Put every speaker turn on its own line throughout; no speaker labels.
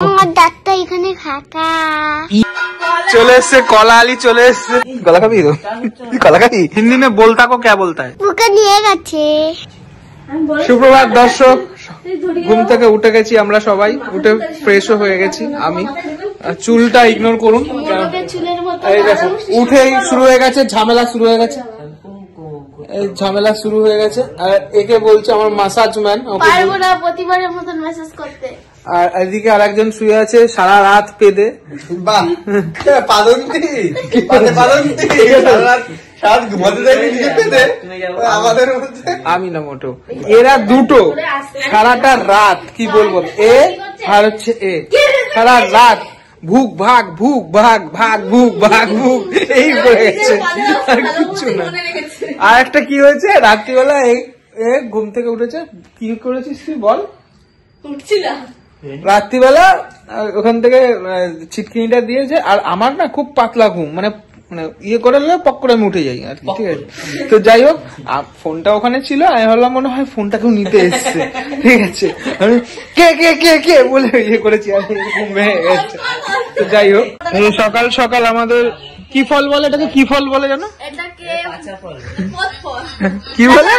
আমার দাঁতটা এখানে ফাঁকা।
চলে এসছে কলা আলি, চলে এসছে। কলা খাবি তো? কলা খাবি? হিন্দি में बोलता को क्या बोलता है?
বুকে নিয়ে গেছে।
সুপ্রভাত দর্শক, ঘুম থেকে উঠে গেছি আমরা সবাই, উঠে ফ্রেশও হয়ে গেছি। আমি চুলটা ইগনোর করুন, এই দেখো উঠেই শুরু হয়ে গেছে ঝামেলা, শুরু হয়ে গেছে এই ঝামেলা শুরু হয়ে গেছে। আর একে বলছে আমার মাসাজ ম্যান,
পারবো না প্রতিবারের মতন মেসেজ করতে।
আর এদিকে আরেকজন শুয়ে আছে সারা রাত পেদে। বাহ পাদন্তি আমি না মোটো, এরা দুটো সারাটা রাত কি বলবো, এ আর হচ্ছে এ সারা রাত ভুক ভাগ ভুক ভাগ ভাগ ভুক ভাগ ভুক এই হয়ে গেছে, আর কিচ্ছু না। আর একটা কি হয়েছে, রাত্রিবেলা এ ঘুম থেকে উঠেছে, কি করেছিস তুই বল?
উঠছিলাম
রাত্রিবেলা ওখান থেকে ছিটকিনিটা দিয়েছে। আর আমার না খুব পাতলা ঘুম, মানে ইয়ে করে পক করে আমি উঠে যাই আর কি, ঠিক আছে। তো যাই হোক, ফোনটা ওখানে ছিল, আমি ভাবলাম মনে হয় ফোনটা কেউ নিতে এসছে, ঠিক আছে। আমি কে কে কে কে বলে ইয়ে করেছি, আর ঘুম ভেঙে গেছে। তো যাই হোক, সকাল সকাল আমাদের কি ফল বলে এটাকে, কি ফল বলে জানো? কি বলে?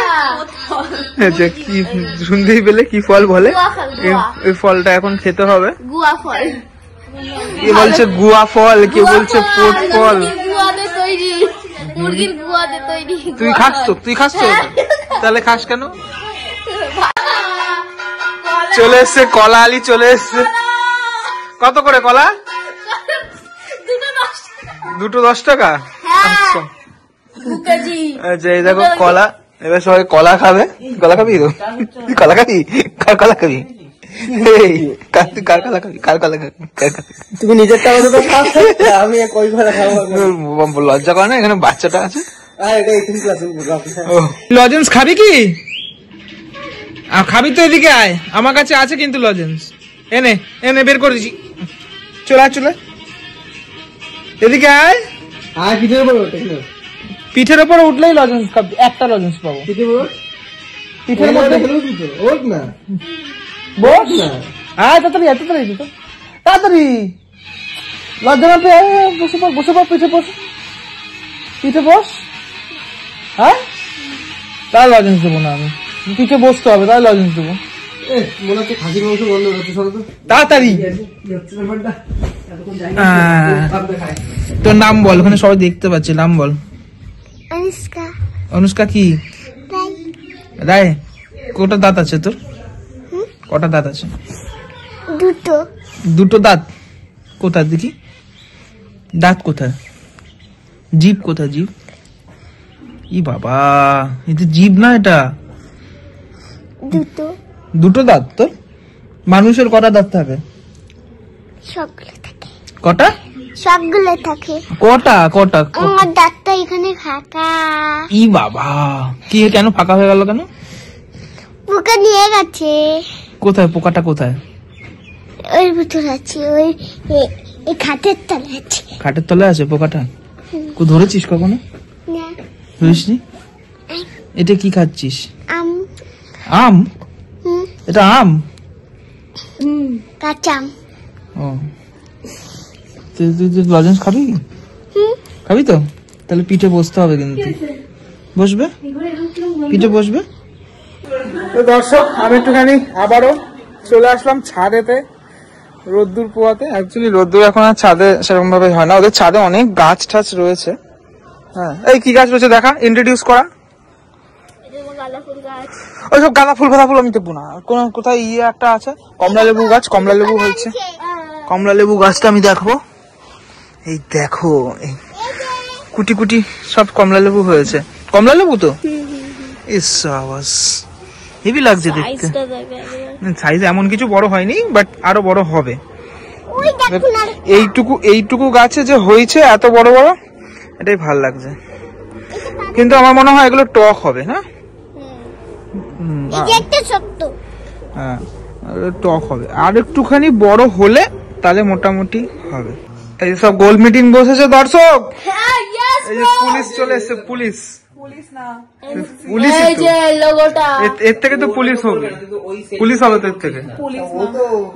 আচ্ছা, কি শুনতেই পেলে, কি ফল বলে? এই ফলটা এখন খেতে হবে।
গুয়া ফল।
কে বলছে গুয়া ফল, কে বলছে পোট ফল।
মুরগির গুয়া দিয়ে তৈরি।
তুই খাস তো? তুই খাস তো? তাহলে খাস কেন? চলে এসছে কলা আলি, চলে এসছে। কত করে কলা? দুটো 10 টাকা। আচ্ছা আচ্ছা, এই দেখো কলা। এবার সবাই কলা খাবে। কলা খাবি তো? কলা খাবি? কার কলা খাবি? কার কলা খাবি? কার কলা খাবি?
তুমি নিজের টাকা আমি কই কলা খাবো?
লজ্জা করে না? এখানে বাচ্চাটা আছে।
লজেন্স খাবি কি? খাবি তো? এদিকে আয়, আমার কাছে আছে কিন্তু লজেন্স। এনে এনে বের করেছি, চলে চলে এদিকে আয়। পিঠের উপর উঠলেই লজেন্স খাবি, একটা লজেন্স পাবো। পিঠের মধ্যে বস না, আয় তাড়াতাড়ি, তাড়াতাড়ি তাড়াতাড়ি, লজ্জা না পেয়ে বসে পড়, বসে পড়, পিঠে বস, পিঠে বস। হ্যাঁ, তাহলে লজেন্স দেবো না আমি, পিঠে বসতে হবে, তাহলে লজেন্স দেবো। মনে হচ্ছে খাসির মাংস বন্ধ করতে, তাড়াতাড়ি। তোর নাম বল, ওখানে সবাই দেখতে পাচ্ছে, নাম বল।
অনুষ্কা।
অনুষ্কা কি? রায়। কটা দাঁত আছে তোর? কটা দাঁত আছে?
দুটো।
দুটো দাঁত কোথায় দেখি? দাঁত কোথায়? জিভ কোথায়? জিভ? ই বাবা, এটা জিভ না, এটা
দুটো।
দুটো দাঁত তোর? মানুষের কটা দাঁত থাকে?
সবগুলো থাকে।
কটা?
সবগুলো থাকে।
কটা কটা?
আমার দাঁতটা এখানে ফাঁকা।
ই বাবা, কি কেন ফাঁকা হয়ে গেল কেন?
বুকে নিয়ে গেছে।
কোথায় পোকাটা? কোথায়?
ওই ভিতরে আছে, ওই এই খাটের তলে আছে।
খাটের তলে আছে পোকাটা? ধরেছিস কখনো?
না।
ধরিসনি? এটা কি খাচ্ছিস?
আম।
আম? এটা আম?
কাঁচা আম।
ও, তুই লজেন্স খাবি? খাবি তো? তাহলে পিঠে বসতে হবে কিন্তু। বসবে? পিঠে বসবে? তো দর্শক, আমি একটুখানি আবারও চলে আসলাম ছাদেতে, রোদ্দুর পোয়াতে। অ্যাকচুয়ালি রোদ্দুর এখন আর ছাদে সেরকম ভাবে হয় না, ওদের ছাদে অনেক গাছ টাছ রয়েছে। হ্যাঁ, এই কি গাছ রয়েছে দেখা, ইন্ট্রোডিউস করা। ওইসব গাঁদা ফুল ফাদা ফুল আমি দেবো না। কোথায় ইয়ে একটা আছে, কমলা লেবু গাছ, কমলা লেবু হয়েছে। কমলা লেবু গাছটা আমি দেখবো। এই দেখো, এই কুটি কুটি সব কমলা লেবু হয়েছে। কমলা লেবু তো হেভি লাগছে দেখতে। সাইজ এমন কিছু বড় হয়নি, বাট আরো বড় হবে। এইটুকু গাছে যে হয়েছে এত বড় বড়, এটাই ভাল লাগছে। কিন্তু আমার মনে হয় এগুলো টক হবে না? হ্যাঁ, টক হবে। আর একটুখানি বড় হলে তাহলে মোটামুটি হবে। এই সব গোল মিটিং বসেছে দর্শক, এই যে পুলিশ চলে এসছে, পুলিশ
পুলিশ
এই যে লোগোটা
এর থেকে তো পুলিশ হবে, পুলিশ হবে তো এর থেকে,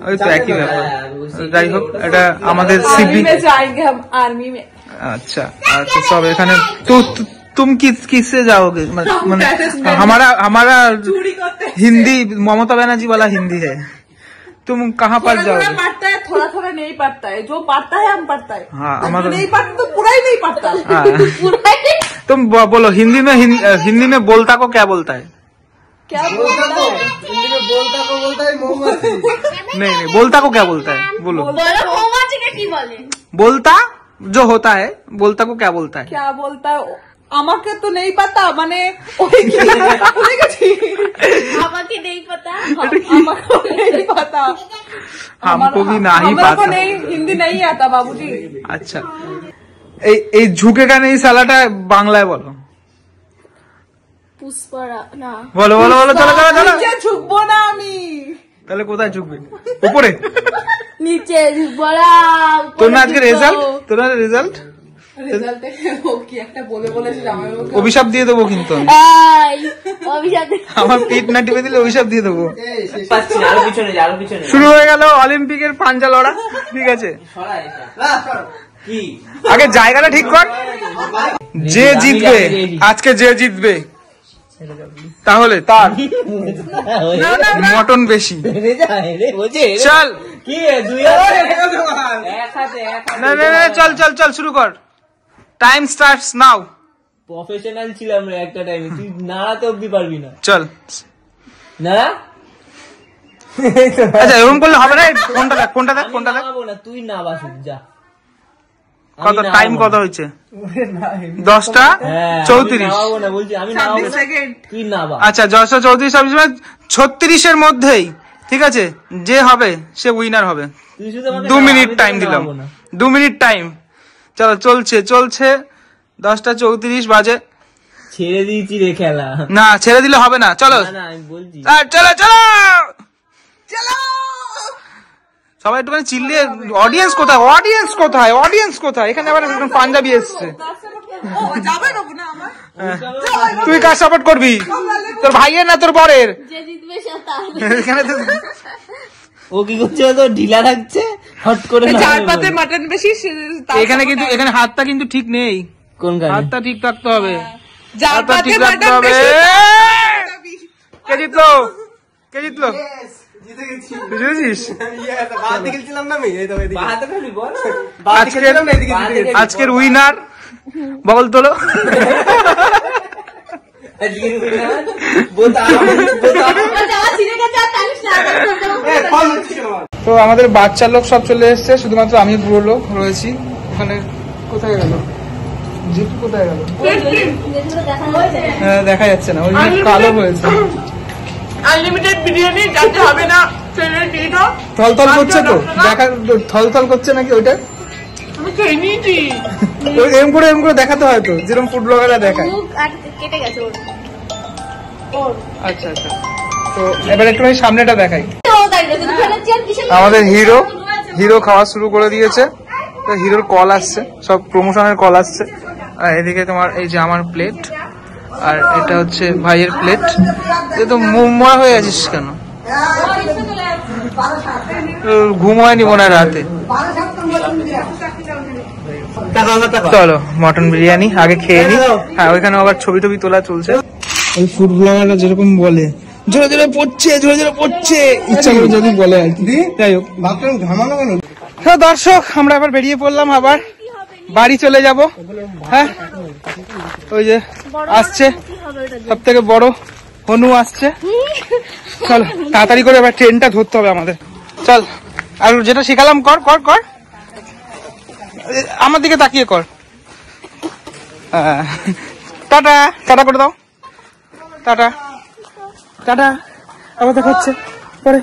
ওই তো একই ব্যাপার। যাই হোক, এটা আমাদের সিবি। अच्छा अच्छा सब এখানে तो तुम किससे जाओगे मतलब हमारा हिंदी ममता बनर्जी वाला हिंदी है, तुम कहाँ पर जाओगे?
पढ़ता है थोड़ा थोड़ा नहीं पढ़ता है, जो पढ़ता है हम पढ़ता है।
हाँ,
जो नहीं पढ़ता तो पूरा ही नहीं पढ़ता।
तुम बोलो हिंदी में बोलता को क्या बोलता है?
क्या बोलता है?
हिंदी में बोलता को बोलता है मोमबत्ती।
नहीं बोलता को क्या बोलता है बोलो।
কি বলে?
बोलता जो होता है, बोलता को क्या बोलता है?
क्या बोलता है আমাকে তো নেই পাতা, মানে
আমাকে নেই पता,
আমাকে নেই পাতা,
हमको भी नहीं
हमको
पता।
नहीं हिंदी नहीं आता बाबूजी।
अच्छा এই ঝুঁকেগা নেই সালাটা বাংলায় বলো,
পুষ্পরা না
বলো বলো বলো, চলো চলো চলো।
নিচে ঝুঁকবো না আমি।
তাহলে কোথায় ঝুঁকবে? উপরে?
নিচে ঝুঁকবরা।
তোর না আজকে রেজাল্ট, তোর না রেজাল্ট
রেজাল্টে ও কি একটা বলে বলেছে জামাইবাবুকে।
অভিশাপ দিয়ে দেবো কিন্তু আমি।
এই অভিশাপ
আমার পিঠ না টিপে দিলে অভিশাপ দিয়ে দেবো।
পাচ্ছি না, আরো পিছনে যা, আরো পিছনে।
শুরু হয়ে গেল অলিম্পিকের পাঞ্জা লড়া, ঠিক আছে?
কি
আগে জায়গাটা ঠিক কর, যে জিতবে আজকে, যে জিতবে তাহলে তার মটন বেশি। চল
কি দুই হাতে এক হাতে
না না না, চল চল চল শুরু কর, টাইম স্টার্টস নাও।
প্রফেশনাল ছিলাম রে একটা টাইমে, তুই নাড়াতে অব্দি পারবি না।
চল
নাড়া
আচ্ছা, এরকম করলে হবে না। কোনটা দেখ কোনটা দেখ কোনটা দেখ,
নামাবো না, তুই না বাসুক যা।
কত টাইম কত হয়েছে? 10টা 34।
নামাবো না বলছি, আমি নামাবো না, তুই নাবা।
আচ্ছা 1034 36-এর মধ্যেই, ঠিক আছে? যে হবে সে উইনার হবে।
তুই শুধু আমাকে
2
নামা,
মিনিট
আমি
টাইম
তোকে
দিলাম,
নামাবো না।
2 মিনিট টাইম। চলো চলছে চলছে, 10টা 34 বাজে।
ছেড়ে দিয়েছি রে খেলা।
না ছেড়ে দিলে হবে না, চলো
না, আমি বলছি
চলো চলো চলো। সবাই একটুখানি চিল্লিয়ে, অডিয়েন্স কোথায়, অডিয়েন্স কোথায়, অডিয়েন্স কোথায়? এখানে আবার পাঞ্জাবি এসছে।
যাবে না আমার
তুই কার সাপোর্ট করবি? তোর ভাইয়ের না তোর বরের?
যে জিতবে সে তার।
এখানে তো
ও কি করছে, ও তো ঢিলা রাখছে, হট করে নামাবে
চার পাতে
বলে।
মাটন বেশি
এখানে কিন্তু, এখানে হাতটা কিন্তু ঠিক নেই,
কোন গানে?
হাতটা ঠিক থাকতে হবে,
চার
হাতটা
পাতে
ঠিক রাখতে
মাটন
হবে।
বেশি।
কে জিতলো? কে জিতলো? তুই জিতেছিস?
বাহাতে খাবি বল।
আজকের উইনার বগল তোলো।
আজকের winner, বোতা বোতা।
যাওয়া ছিঁড়ে গেছে আর টানিস না।
তো আমাদের বাচ্চার লোক সব চলে এসছে, শুধুমাত্র আমি বুড়ো লোক রয়েছি। ওখানে কোথায় গেল জিতু, কোথায় গেল? হ্যাঁ, দেখা যাচ্ছে না, ওই জন্য কালো হয়েছে।
আনলিমিটেড বিরিয়ানি যাতে হবে না ছেলের কিটো
থলথল করছে তো, দেখা থলথল করছে নাকি ওইটা?
আমি খেয়ে নিয়েছি।
এম করে দেখাতে হয় তো, যেরকম ফুড ব্লগাররা দেখায়।
মুখ আর কেটে গেছে ওর।
আচ্ছা আচ্ছা, তো এবার একটু সামনেটা দেখাই।
ও তাই না, তুমি ফেলেছি আর কিসের?
আমাদের হিরো খাওয়া শুরু করে দিয়েছে। তো হিরোর কল আসছে, সব প্রমোশনের কল আসছে। আর এদিকে তোমার এই যে আমার প্লেট, আর এটা হচ্ছে ভাইয়ের প্লেট। তুই তো মরা হয়ে আছিস কেন? ঘুম হয়নি মনে হয় রাতে। চলো মটন বিরিয়ানি আগে খেয়ে নি। হ্যাঁ, ওইখানে আবার ছবি টবি তোলা চলছে। ওই ফুড ব্লগাররা যেরকম বলে, জোরে জোরে পড়ছে, জোরে জোরে পড়ছে, ইচ্ছা করে যদি বলে আর কি। যাই হোক, তো দর্শক আমরা আবার বেরিয়ে পড়লাম, আবার বাড়ি চলে যাব। হ্যাঁ, ওই যে আসছে সব থেকে বড় হনু আসছে। চলো তাড়াতাড়ি করে এবার ট্রেনটা ধরতে হবে আমাদের। চল, আর যেটা শিখালাম কর কর কর, আমার দিকে তাকিয়ে কর। টাটা টাটা করে দাও, টাটা টাটা, আবার দেখা হচ্ছে পরে।